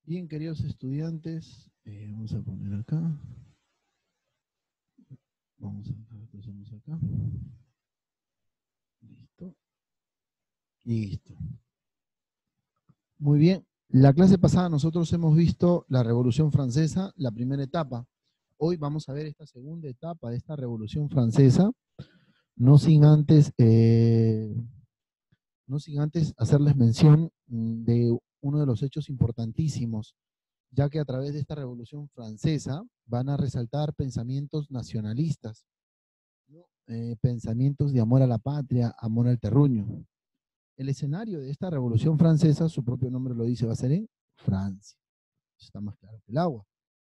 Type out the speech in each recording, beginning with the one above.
Bien, queridos estudiantes, vamos a poner acá. Vamos a pasamos acá. Listo. Listo. Muy bien. La clase pasada nosotros hemos visto la Revolución Francesa, la primera etapa. Hoy vamos a ver esta segunda etapa de esta Revolución Francesa, no sin antes, no sin antes hacerles mención de uno de los hechos importantísimos, ya que a través de esta Revolución Francesa van a resaltar pensamientos nacionalistas, ¿no? Pensamientos de amor a la patria, amor al terruño. El escenario de esta Revolución Francesa, su propio nombre lo dice, va a ser en Francia. Eso está más claro que el agua.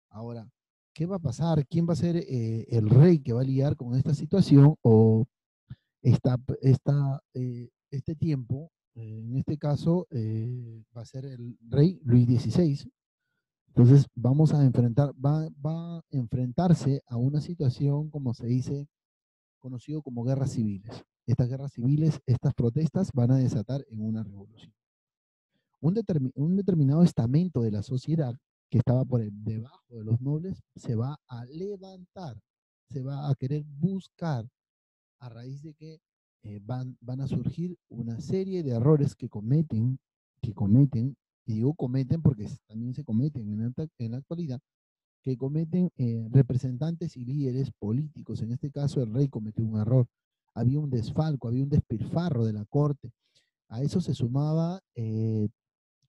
Ahora, ¿qué va a pasar? ¿Quién va a ser el rey que va a lidiar con esta situación o este tiempo? En este caso, va a ser el rey Luis XVI. Entonces, va a enfrentarse a una situación, como se dice, conocido como guerras civiles. Estas guerras civiles, estas protestas van a desatar en una revolución. Un determinado estamento de la sociedad que estaba debajo de los nobles se va a levantar, se va a querer buscar a raíz de que van a surgir una serie de errores que cometen, y digo cometen porque también se cometen en la actualidad, que cometen representantes y líderes políticos. En este caso, el rey cometió un error. Había un desfalco, había un despilfarro de la corte. A eso se sumaba,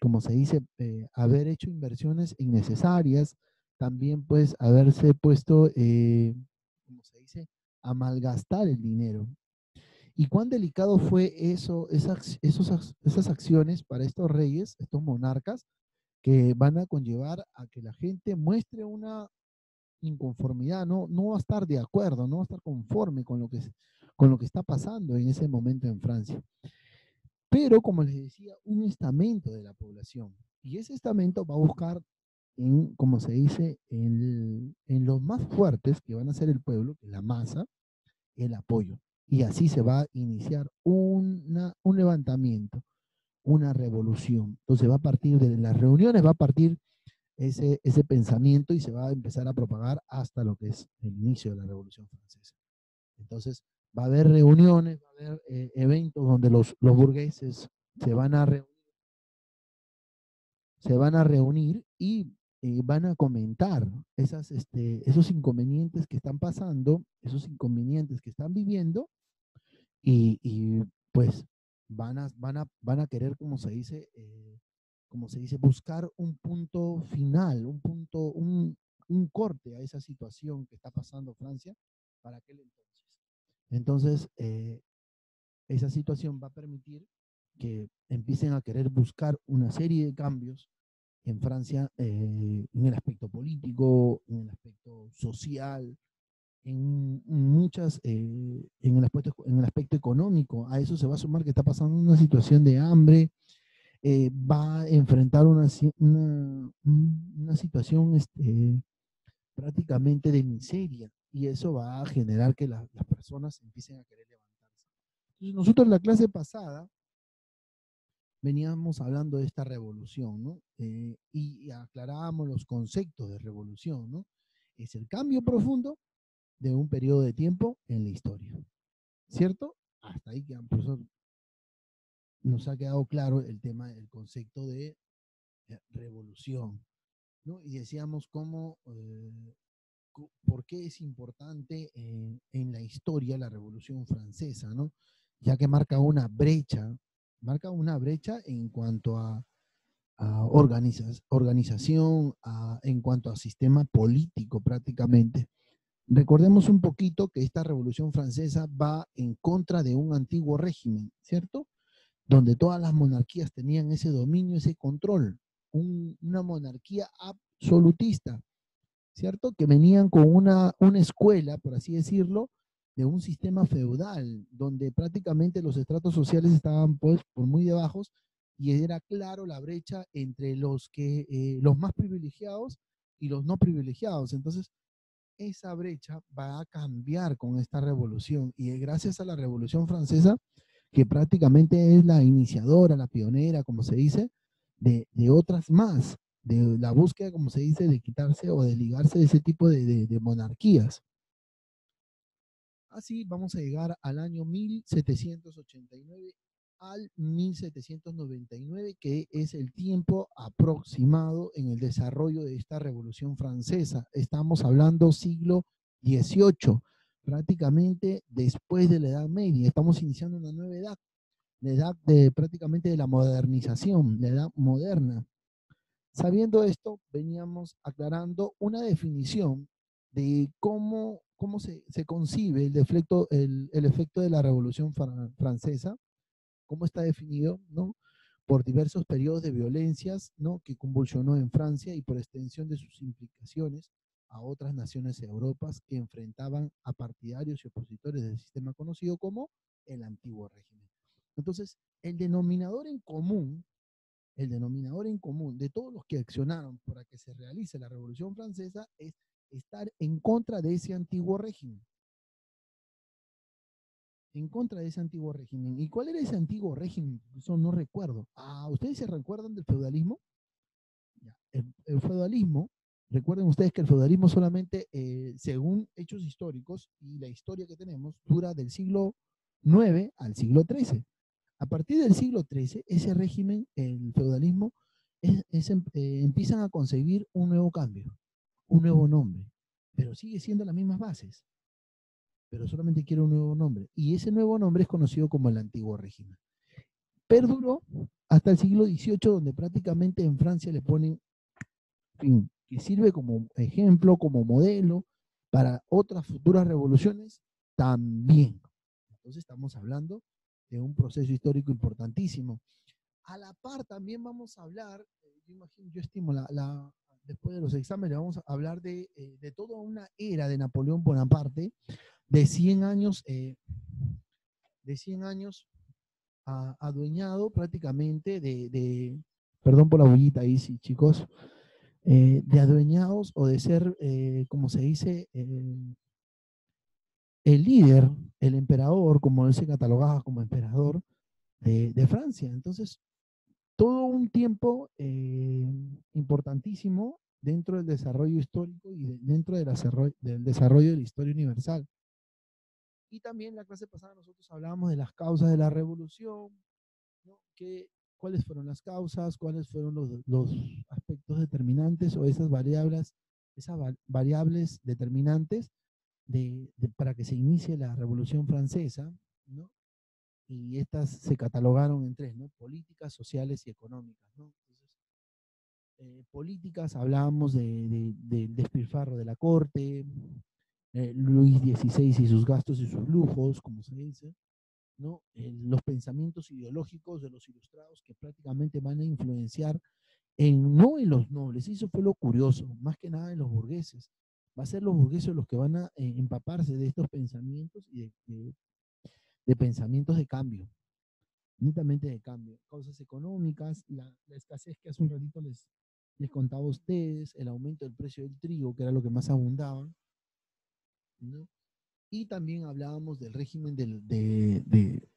como se dice, haber hecho inversiones innecesarias, también pues haberse puesto, como se dice, a malgastar el dinero. ¿Y cuán delicado fue esas acciones para estos reyes, estos monarcas, que van a conllevar a que la gente muestre una inconformidad, no va a estar de acuerdo, no va a estar conforme con lo que está pasando en ese momento en Francia? Pero, como les decía, un estamento de la población. Y ese estamento va a buscar, como se dice, en los más fuertes, que van a ser el pueblo, que es la masa, el apoyo. Y así se va a iniciar un levantamiento, una revolución. Entonces va a partir de las reuniones, va a partir ese pensamiento y se va a empezar a propagar hasta lo que es el inicio de la Revolución Francesa. Entonces, va a haber reuniones, va a haber eventos donde los burgueses se van a, re, se van a reunir y van a comentar esos inconvenientes que están pasando, esos inconvenientes que están viviendo y pues van a querer, como se dice, buscar un punto final, un corte a esa situación que está pasando Francia para aquel entonces. Entonces, esa situación va a permitir que empiecen a querer buscar una serie de cambios en Francia, en el aspecto político, en el aspecto social, en el aspecto económico. A eso se va a sumar que está pasando una situación de hambre, va a enfrentar una situación prácticamente de miseria, y eso va a generar que las personas empiecen a querer levantarse. Entonces, nosotros en la clase pasada veníamos hablando de esta revolución, ¿no? Y aclarábamos los conceptos de revolución, ¿no? Es el cambio profundo de un periodo de tiempo en la historia, ¿cierto? Hasta ahí que profesor, nos ha quedado claro el tema del concepto de revolución, ¿no? Y decíamos por qué es importante en la historia la Revolución Francesa, ¿no? Ya que marca una brecha en cuanto a organización, en cuanto a sistema político prácticamente. Recordemos un poquito que esta Revolución Francesa va en contra de un antiguo régimen, ¿cierto? Donde todas las monarquías tenían ese dominio, ese control, una monarquía absolutista, ¿cierto? Que venían con una escuela, por así decirlo, de un sistema feudal, donde prácticamente los estratos sociales estaban pues por muy debajo, y era claro la brecha entre los más privilegiados y los no privilegiados. Entonces, esa brecha va a cambiar con esta revolución, y es gracias a la Revolución Francesa, que prácticamente es la iniciadora, la pionera, como se dice, de otras más. de la búsqueda, como se dice, de quitarse o de ligarse de ese tipo de monarquías. Así vamos a llegar al año 1789 al 1799, que es el tiempo aproximado en el desarrollo de esta Revolución Francesa. Estamos hablando siglo XVIII, prácticamente después de la Edad Media. Estamos iniciando una nueva edad, la edad prácticamente de la modernización, la edad moderna. Sabiendo esto, veníamos aclarando una definición de cómo se concibe el efecto de la Revolución Francesa, cómo está definido, ¿no? Por diversos periodos de violencias, ¿no? Que convulsionó en Francia y por extensión de sus implicaciones a otras naciones europeas que enfrentaban a partidarios y opositores del sistema conocido como el antiguo régimen. Entonces, el denominador en común de todos los que accionaron para que se realice la Revolución Francesa es estar en contra de ese antiguo régimen. En contra de ese antiguo régimen. ¿Y cuál era ese antiguo régimen? Eso no recuerdo. Ah, ¿ustedes se recuerdan del feudalismo? Ya. El feudalismo, recuerden ustedes que el feudalismo solamente, según hechos históricos y la historia que tenemos, dura del siglo IX al siglo XIII. A partir del siglo XIII, ese régimen, el feudalismo, empiezan a concebir un nuevo cambio, un nuevo nombre, pero sigue siendo las mismas bases, pero solamente quiere un nuevo nombre. Y ese nuevo nombre es conocido como el antiguo régimen. Perduró hasta el siglo XVIII, donde prácticamente en Francia le ponen, en fin, que sirve como ejemplo, como modelo para otras futuras revoluciones también. Entonces estamos hablando de un proceso histórico importantísimo. A la par también vamos a hablar, yo estimo, después de los exámenes vamos a hablar de toda una era de Napoleón Bonaparte, de 100 años, adueñado prácticamente perdón por la bullita ahí, sí, chicos, de adueñados o de ser, como se dice, el líder, el emperador, como él se catalogaba como emperador de Francia. Entonces, todo un tiempo importantísimo dentro del desarrollo histórico y dentro del desarrollo de la historia universal. Y también la clase pasada nosotros hablábamos de las causas de la revolución, ¿no? ¿Cuáles fueron las causas? ¿Cuáles fueron los aspectos determinantes o esas variables determinantes para que se inicie la Revolución Francesa, ¿no? Y estas se catalogaron en tres, ¿no? Políticas, sociales y económicas, ¿no? Entonces, políticas, hablábamos del despilfarro de la corte, Luis XVI y sus gastos y sus lujos, como se dice, ¿no? Los pensamientos ideológicos de los ilustrados que prácticamente van a influenciar no en los nobles, y eso fue lo curioso, más que nada en los burgueses. Va a ser los burgueses los que van a empaparse de estos pensamientos y de pensamientos de cambio, netamente de cambio. Causas económicas, la escasez que hace un ratito les contaba a ustedes, el aumento del precio del trigo, que era lo que más abundaba, ¿no? Y también hablábamos del régimen de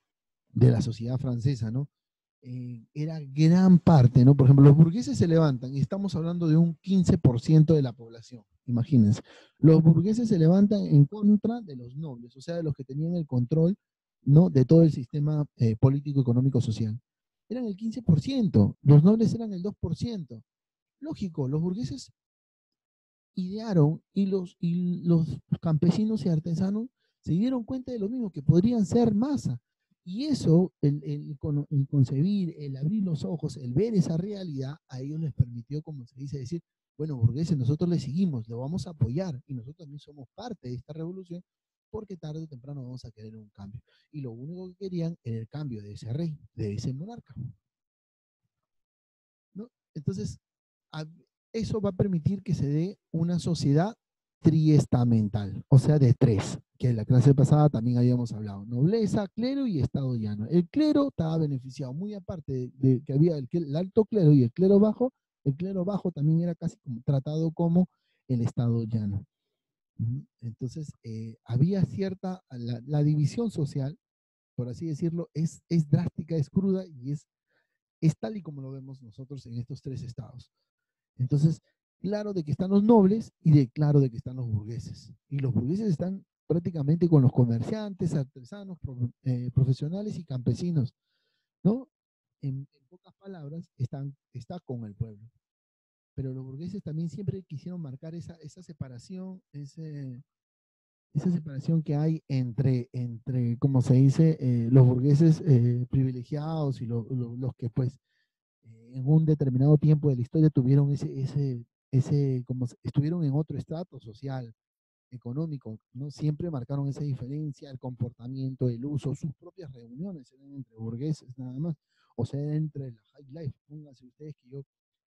la sociedad francesa, ¿no? Era gran parte, ¿no? Por ejemplo, los burgueses se levantan y estamos hablando de un 15% de la población, imagínense. Los burgueses se levantan en contra de los nobles, o sea, de los que tenían el control, ¿no? De todo el sistema político, económico, social. Eran el 15%, los nobles eran el 2%. Lógico, los burgueses idearon y los campesinos y artesanos se dieron cuenta de lo mismo, que podrían ser masa. Y eso, el concebir, el abrir los ojos, el ver esa realidad, a ellos les permitió, como se dice, decir, bueno, burgueses, nosotros le seguimos, lo vamos a apoyar y nosotros también somos parte de esta revolución porque tarde o temprano vamos a querer un cambio. Y lo único que querían era el cambio de ese rey, de ese monarca, ¿no? Entonces, a- eso va a permitir que se dé una sociedad triestamental, o sea, de tres, que en la clase pasada también habíamos hablado, nobleza, clero y estado llano. El clero estaba beneficiado, muy aparte de que había el alto clero y el clero bajo también era casi tratado como el estado llano. Entonces, había la división social, por así decirlo, es drástica, es cruda y es tal y como lo vemos nosotros en estos tres estados. Entonces, claro de que están los nobles y claro de que están los burgueses. Y los burgueses están prácticamente con los comerciantes, artesanos, profesionales y campesinos, ¿no? En pocas palabras, está con el pueblo. Pero los burgueses también siempre quisieron marcar esa separación, esa separación que hay entre como se dice, los burgueses privilegiados y los que pues en un determinado tiempo de la historia tuvieron estuvieron en otro estrato social, económico, ¿no? Siempre marcaron esa diferencia, el comportamiento, el uso, sus propias reuniones eran entre burgueses nada más, o sea, entre la high life. Pónganse ustedes que yo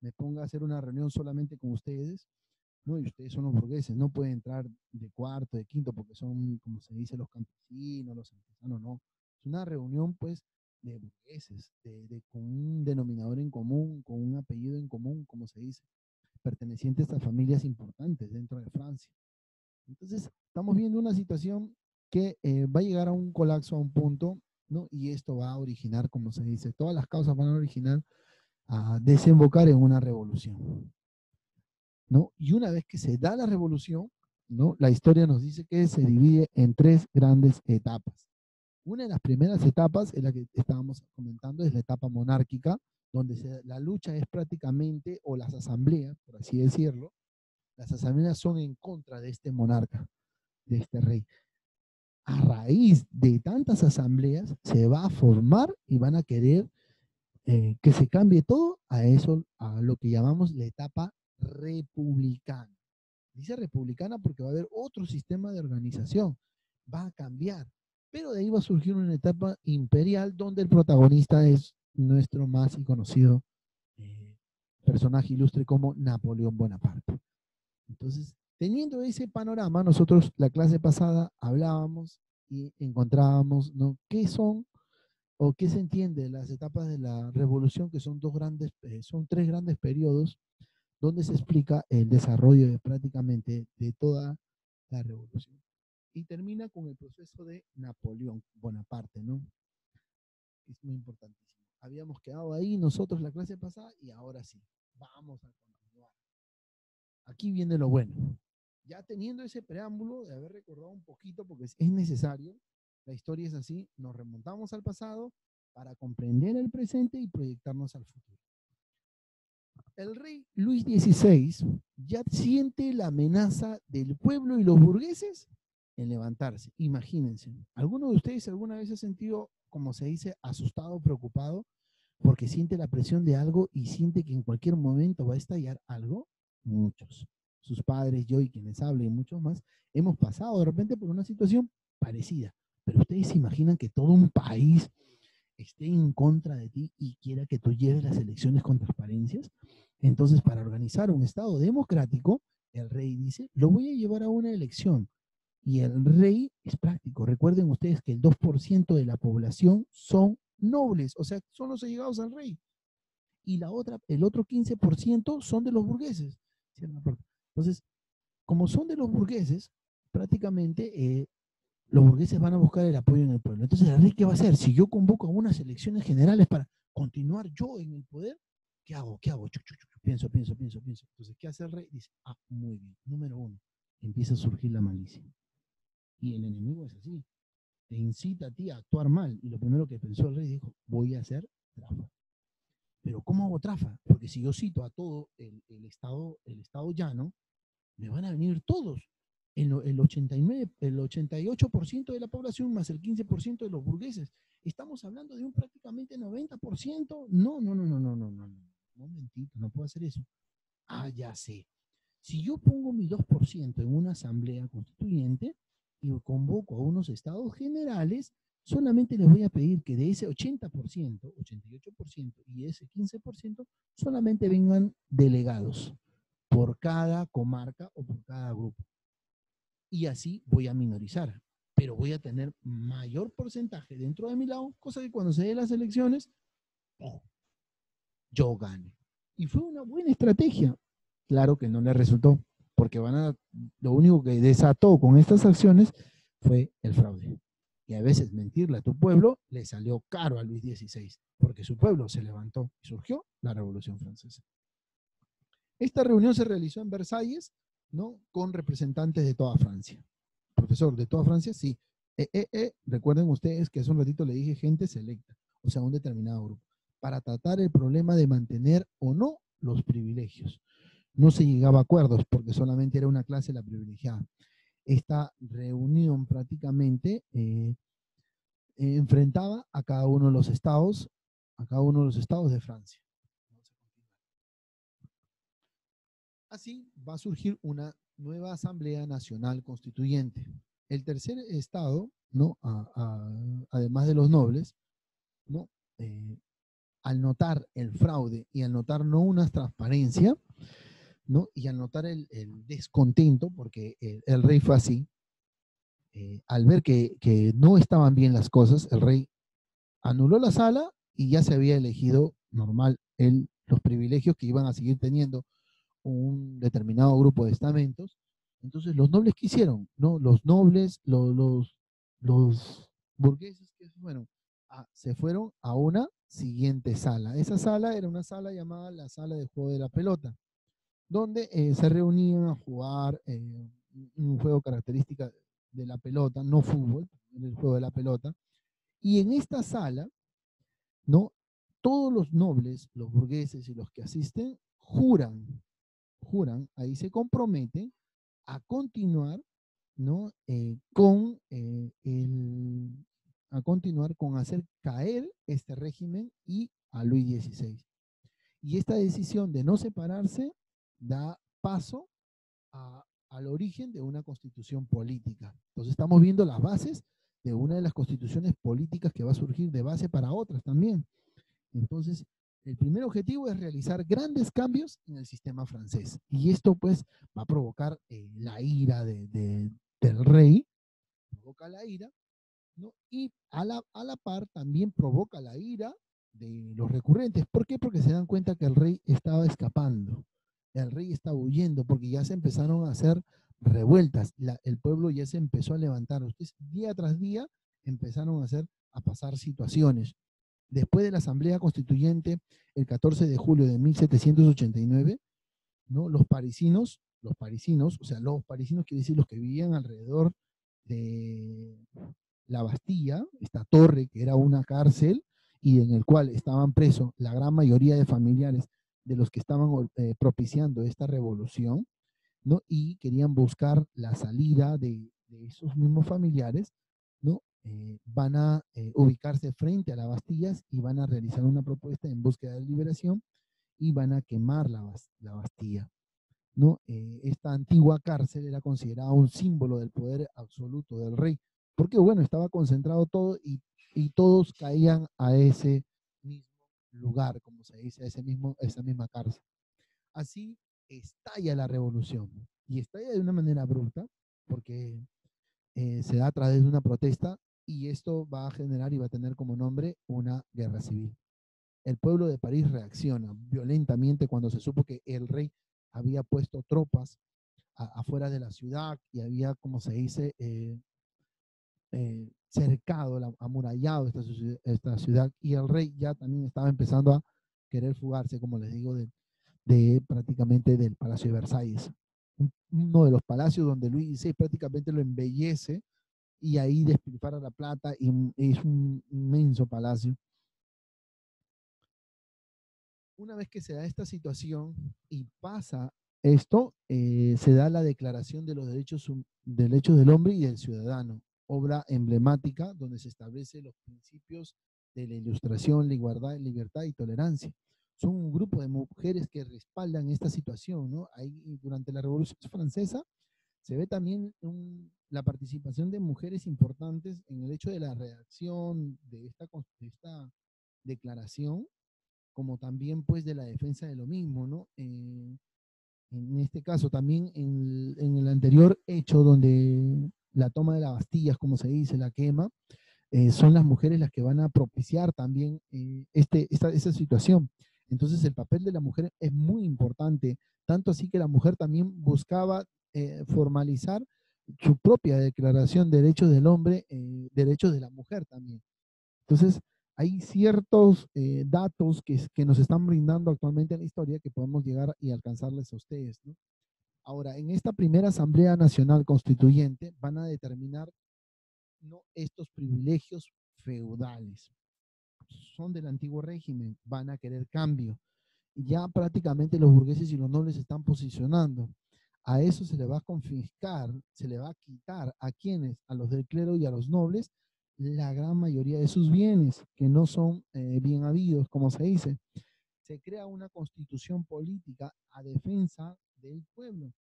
me ponga a hacer una reunión solamente con ustedes, ¿no? Y ustedes son los burgueses, no pueden entrar de cuarto, de quinto, porque son, como se dice, los campesinos, los artesanos, no. Es una reunión, pues, de burgueses, con un denominador en común, con un apellido en común, como se dice, pertenecientes a familias importantes dentro de Francia. Entonces, estamos viendo una situación que va a llegar a un colapso, a un punto, ¿no? Y esto va a originar, como se dice, todas las causas van a originar a desembocar en una revolución, ¿no? Y una vez que se da la revolución, ¿no? La historia nos dice que se divide en tres grandes etapas. Una de las primeras etapas, es la que estábamos comentando, es la etapa monárquica, donde la lucha es prácticamente, o las asambleas, por así decirlo, las asambleas son en contra de este monarca, de este rey. A raíz de tantas asambleas, se va a formar y van a querer que se cambie todo a eso, a lo que llamamos la etapa republicana. Dice republicana porque va a haber otro sistema de organización, va a cambiar, pero de ahí va a surgir una etapa imperial donde el protagonista es nuestro más conocido personaje ilustre como Napoleón Bonaparte. Entonces, teniendo ese panorama, nosotros la clase pasada hablábamos y encontrábamos, ¿no? ¿Qué son o qué se entiende de las etapas de la revolución, que son son tres grandes periodos donde se explica el desarrollo prácticamente de toda la revolución? Y termina con el proceso de Napoleón Bonaparte, ¿no? Es muy importantísimo. Habíamos quedado ahí nosotros la clase pasada y ahora sí, vamos a continuar. Aquí viene lo bueno. Ya teniendo ese preámbulo de haber recordado un poquito, porque es necesario, la historia es así, nos remontamos al pasado para comprender el presente y proyectarnos al futuro. El rey Luis XVI ya siente la amenaza del pueblo y los burgueses en levantarse. Imagínense, ¿alguno de ustedes alguna vez ha sentido, como se dice, asustado, preocupado, porque siente la presión de algo y siente que en cualquier momento va a estallar algo? Muchos. Sus padres, yo y quienes hablen, y muchos más, hemos pasado de repente por una situación parecida. Pero ustedes se imaginan que todo un país esté en contra de ti y quiera que tú lleves las elecciones con transparencias. Entonces, para organizar un Estado democrático, el rey dice, lo voy a llevar a una elección. Y el rey es práctico. Recuerden ustedes que el 2% de la población son nobles, o sea, son los allegados al rey. Y el otro 15% son de los burgueses. Entonces, como son de los burgueses, prácticamente los burgueses van a buscar el apoyo en el pueblo. Entonces, ¿el rey qué va a hacer? Si yo convoco a unas elecciones generales para continuar yo en el poder, ¿qué hago? ¿Qué hago? Pienso. Entonces, ¿qué hace el rey? Dice, muy bien. Número uno, empieza a surgir la malicia. Y el enemigo es así. Te incita a ti a actuar mal. Y lo primero que pensó el rey dijo, voy a hacer trafa. Pero ¿cómo hago trafa? Porque si yo cito a todo el estado llano, me van a venir todos. El 89, el 88% de la población más el 15% de los burgueses. Estamos hablando de un prácticamente 90%. No. Un momentito, no puedo hacer eso. Ya sé. Si yo pongo mi 2% en una asamblea constituyente y convoco a unos estados generales, solamente les voy a pedir que de ese 80%, 88% y ese 15%, solamente vengan delegados por cada comarca o por cada grupo. Y así voy a minorizar, pero voy a tener mayor porcentaje dentro de mi lado, cosa que cuando se den las elecciones, yo gane. Y fue una buena estrategia. Claro que no le resultó, porque lo único que desató con estas acciones fue el fraude. Y a veces mentirle a tu pueblo le salió caro a Luis XVI, porque su pueblo se levantó y surgió la Revolución Francesa. Esta reunión se realizó en Versalles, ¿no? Con representantes de toda Francia. Profesor, ¿de toda Francia? Sí. Recuerden ustedes que hace un ratito le dije gente selecta, o sea, un determinado grupo, para tratar el problema de mantener o no los privilegios. No se llegaba a acuerdos porque solamente era una clase la privilegiada. Esta reunión prácticamente enfrentaba a cada uno de los estados, de Francia. Así va a surgir una nueva Asamblea Nacional Constituyente. El tercer estado, ¿no? Además de los nobles, ¿no? Al notar el fraude y al notar no una transparencia, ¿no? Y al notar el descontento, porque el rey fue así, al ver que no estaban bien las cosas, el rey anuló la sala y ya se había elegido normal los privilegios que iban a seguir teniendo un determinado grupo de estamentos. Entonces, los nobles, ¿qué hicieron? ¿No? Los nobles, los burgueses, que fueron? Se fueron a una siguiente sala. Esa sala era una sala llamada la sala de juego de la pelota, donde se reunían a jugar un juego característica de la pelota, no fútbol, el juego de la pelota. Y en esta sala, ¿no? Todos los nobles, los burgueses y los que asisten ahí se comprometen a continuar, ¿no? A continuar con hacer caer este régimen y a Luis XVI. Y esta decisión de no separarse da paso al origen de una constitución política. Entonces estamos viendo las bases de una de las constituciones políticas que va a surgir de base para otras también. Entonces, el primer objetivo es realizar grandes cambios en el sistema francés. Y esto pues va a provocar la ira del rey, provoca la ira, ¿no? Y a la par también provoca la ira de los recurrentes. ¿Por qué? Porque se dan cuenta que el rey estaba escapando, el rey estaba huyendo, porque ya se empezaron a hacer revueltas, el pueblo ya se empezó a levantar. Ustedes día tras día empezaron a pasar situaciones. Después de la Asamblea Constituyente, el 14 de julio de 1789, ¿no? Los parisinos, o sea, los parisinos quiere decir los que vivían alrededor de la Bastilla, esta torre que era una cárcel y en el cual estaban presos la gran mayoría de familiares de los que estaban propiciando esta revolución, ¿no? Y querían buscar la salida de esos mismos familiares, ¿no? Van a ubicarse frente a las Bastillas y van a realizar una propuesta en búsqueda de liberación y van a quemar la Bastilla, ¿no? Esta antigua cárcel era considerada un símbolo del poder absoluto del rey, porque bueno, estaba concentrado todo y todos caían a ese mismo lugar, como se dice, a esa misma cárcel. Así estalla la revolución y estalla de una manera bruta, porque se da a través de una protesta y esto va a generar y va a tener como nombre una guerra civil. El pueblo de París reacciona violentamente cuando se supo que el rey había puesto tropas afuera de la ciudad y había, como se dice, cercado, amurallado esta ciudad, y el rey ya también estaba empezando a querer fugarse, como les digo, prácticamente del Palacio de Versalles. Uno de los palacios donde Luis XVI prácticamente lo embellece y ahí despilfarra la plata y es un inmenso palacio. Una vez que se da esta situación y pasa esto, se da la Declaración de los derechos del Hombre y del Ciudadano, obra emblemática donde se establecen los principios de la ilustración, la igualdad, libertad y tolerancia. Son un grupo de mujeres que respaldan esta situación, ¿no? Ahí, durante la Revolución Francesa se ve también la participación de mujeres importantes en el hecho de la redacción de esta declaración, como también pues de la defensa de lo mismo, ¿no? En este caso también en el anterior hecho donde la toma de las Bastillas, como se dice, la quema, son las mujeres las que van a propiciar también esa situación. Entonces el papel de la mujer es muy importante, tanto así que la mujer también buscaba formalizar su propia declaración de derechos del hombre, derechos de la mujer también. Entonces, hay ciertos datos que nos están brindando actualmente en la historia que podemos llegar y alcanzarles a ustedes, ¿no? Ahora, en esta primera Asamblea Nacional Constituyente van a determinar, ¿no?, estos privilegios feudales. Son del antiguo régimen, van a querer cambio. Ya prácticamente los burgueses y los nobles se están posicionando. A eso se le va a confiscar, se le va a quitar a quienes, a los del clero y a los nobles, la gran mayoría de sus bienes, que no son bien habidos, como se dice. Se crea una constitución política a defensa del pueblo.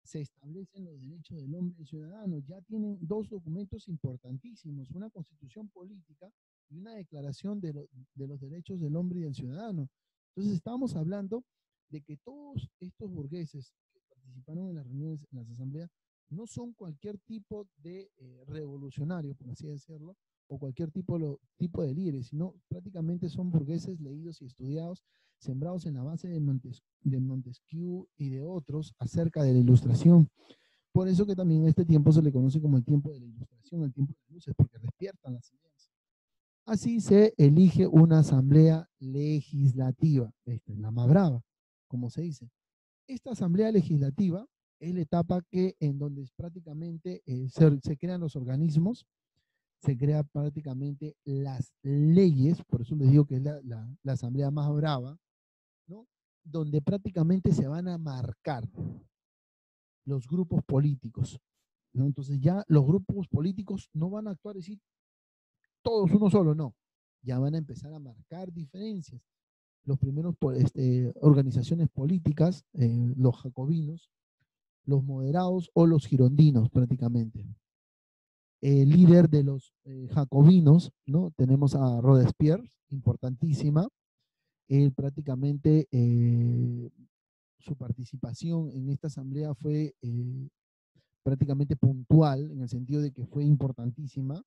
Se establecen los derechos del hombre y del ciudadano. Ya tienen dos documentos importantísimos, una constitución política y una declaración de los derechos del hombre y del ciudadano. Entonces estamos hablando de que todos estos burgueses que participaron en las reuniones, en las asambleas, no son cualquier tipo de revolucionarios, por así decirlo, o cualquier tipo de líderes, sino prácticamente son burgueses leídos y estudiados, sembrados en la base de Montesquieu y de otros acerca de la ilustración. Por eso que también este tiempo se le conoce como el tiempo de la ilustración, el tiempo de las luces, porque despiertan las ideas. Así se elige una asamblea legislativa, esta es la más brava, como se dice. Esta asamblea legislativa es la etapa en donde prácticamente se crean los organismos, se crean prácticamente las leyes, por eso les digo que es la asamblea más brava, ¿no?, donde prácticamente se van a marcar los grupos políticos, ¿no? Entonces ya los grupos políticos no van a actuar y decir todos uno solo, no. Ya van a empezar a marcar diferencias. Los primeros organizaciones políticas, los jacobinos, los moderados o los girondinos prácticamente. El líder de los jacobinos, ¿no? Tenemos a Robespierre, importantísima. Él prácticamente su participación en esta asamblea fue prácticamente puntual, en el sentido de que fue importantísima,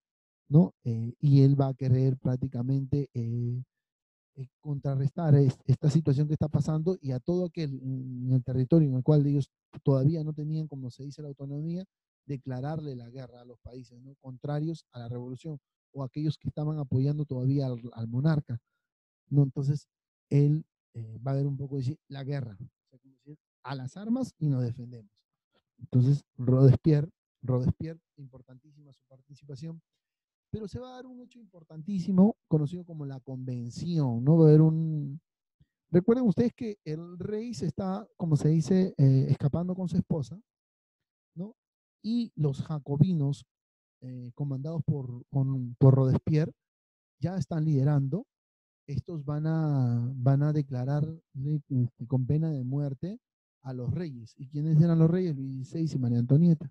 ¿no? Y él va a querer prácticamente contrarrestar esta situación que está pasando y a todo aquel en el territorio en el cual ellos todavía no tenían, como se dice, la autonomía, declararle la guerra a los países, ¿no?, contrarios a la revolución o aquellos que estaban apoyando todavía al monarca, ¿no? Entonces, él va a ver un poco decir la guerra, o sea, como decir, a las armas y nos defendemos. Entonces, Robespierre, importantísima su participación, pero se va a dar un hecho importantísimo conocido como la convención, ¿no? Va a haber un... Recuerden ustedes que el rey se está, como se dice, escapando con su esposa, ¿no? Y los jacobinos, comandados por Robespierre, ya están liderando. Estos van a declarar con pena de muerte a los reyes. ¿Y quiénes eran los reyes? Luis XVI y María Antonieta,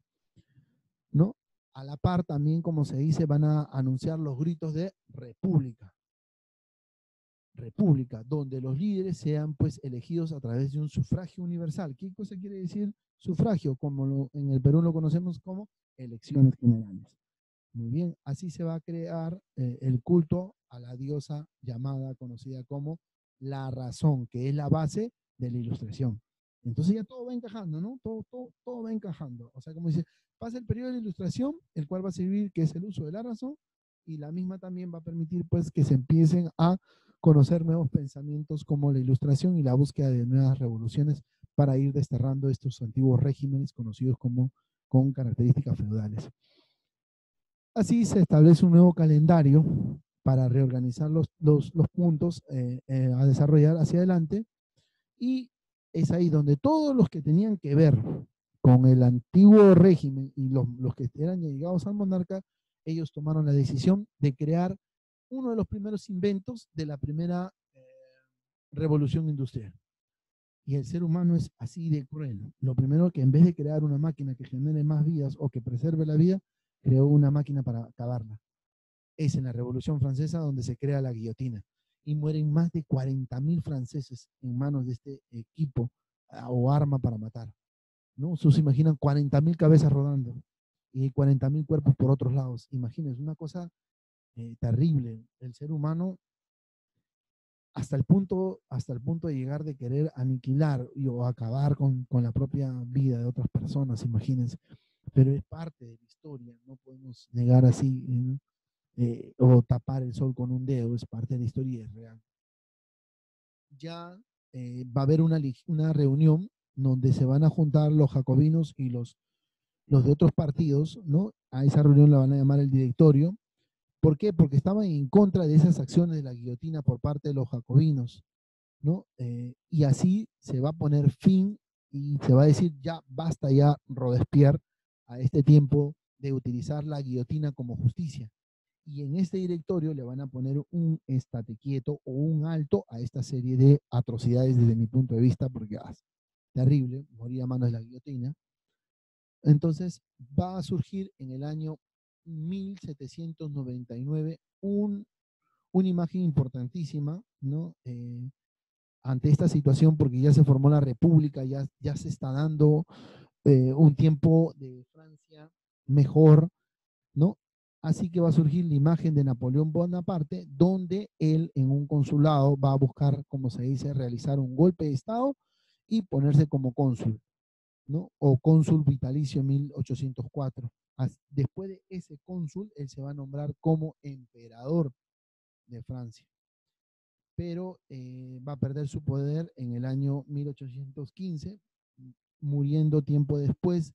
¿no? A la par también, como se dice, van a anunciar los gritos de república, donde los líderes sean pues elegidos a través de un sufragio universal. ¿Qué cosa quiere decir sufragio? Como en el Perú lo conocemos como elecciones generales. Muy bien, así se va a crear el culto a la diosa llamada, conocida como la razón, que es la base de la ilustración. Entonces ya todo va encajando, ¿no? Todo va encajando. O sea, como dice, pasa el periodo de la ilustración, el cual va a servir, que es el uso de la razón, y la misma también va a permitir pues que se empiecen a conocer nuevos pensamientos como la ilustración y la búsqueda de nuevas revoluciones para ir desterrando estos antiguos regímenes conocidos como con características feudales. Así se establece un nuevo calendario para reorganizar los puntos a desarrollar hacia adelante, y es ahí donde todos los que tenían que ver con el antiguo régimen y los que eran llegados al monarca, ellos tomaron la decisión de crear uno de los primeros inventos de la primera revolución industrial. Y el ser humano es así de cruel. Lo primero que en vez de crear una máquina que genere más vidas o que preserve la vida, creó una máquina para acabarla. Es en la Revolución Francesa donde se crea la guillotina y mueren más de 40.000 franceses en manos de este equipo o arma para matar, ¿no? Ustedes se imaginan 40.000 cabezas rodando y 40.000 cuerpos por otros lados. Imagínense, una cosa terrible. El ser humano hasta el punto de llegar de querer aniquilar o acabar con la propia vida de otras personas, imagínense. Pero es parte de la historia, no podemos negar así, ¿no? o tapar el sol con un dedo, es parte de la historia y es real. Ya va a haber una reunión donde se van a juntar los jacobinos y los de otros partidos, ¿no? A esa reunión la van a llamar el directorio. ¿Por qué? Porque estaban en contra de esas acciones de la guillotina por parte de los jacobinos, ¿no? Y así se va a poner fin y se va a decir, ya basta ya, Robespierre, a este tiempo de utilizar la guillotina como justicia. Y en este directorio le van a poner un estate quieto o un alto a esta serie de atrocidades desde mi punto de vista, porque es terrible, morir a manos de la guillotina. Entonces va a surgir en el año 1799 una imagen importantísima, ¿no? Ante esta situación, porque ya se formó la República, ya se está dando un tiempo de Francia mejor, ¿no? Así que va a surgir la imagen de Napoleón Bonaparte, donde él en un consulado va a buscar, como se dice, realizar un golpe de Estado y ponerse como cónsul, ¿no? O cónsul vitalicio 1804. Después de ese cónsul, él se va a nombrar como emperador de Francia, pero va a perder su poder en el año 1815, muriendo tiempo después,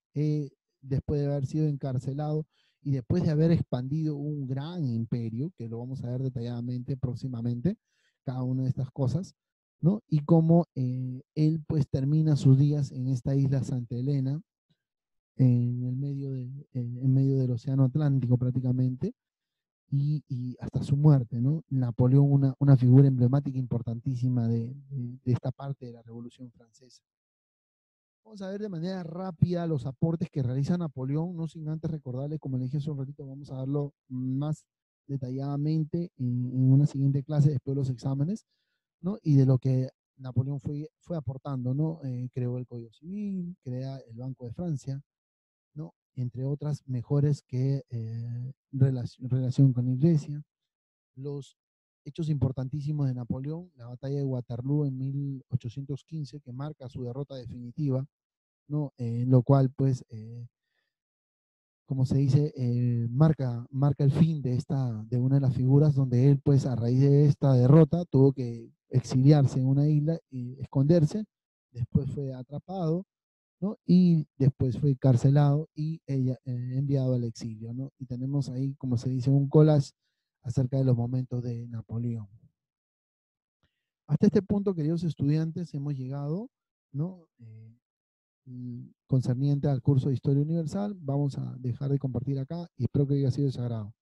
después de haber sido encarcelado y después de haber expandido un gran imperio, que lo vamos a ver detalladamente próximamente, cada una de estas cosas, ¿no? Y cómo él pues termina sus días en esta isla Santa Elena, en medio del Océano Atlántico prácticamente, y hasta su muerte, ¿no? Napoleón, una figura emblemática importantísima de esta parte de la Revolución Francesa. Vamos a ver de manera rápida los aportes que realiza Napoleón, no sin antes recordarles, como le dije hace un ratito, vamos a verlo más detalladamente en una siguiente clase después de los exámenes, ¿no? Y de lo que Napoleón fue aportando, ¿no? Creó el Código Civil, crea el Banco de Francia, ¿no? Entre otras mejores que relación con la iglesia. Los hechos importantísimos de Napoleón, la batalla de Waterloo en 1815, que marca su derrota definitiva, ¿no? Lo cual, pues, como se dice, marca el fin de una de las figuras donde él, pues, a raíz de esta derrota, tuvo que exiliarse en una isla y esconderse, después fue atrapado, ¿no? Y después fue carcelado y enviado al exilio, ¿no? Y tenemos ahí, como se dice, un collage acerca de los momentos de Napoleón. Hasta este punto, queridos estudiantes, hemos llegado, ¿no? Concerniente al curso de Historia Universal. Vamos a dejar de compartir acá y espero que haya sido de su agrado.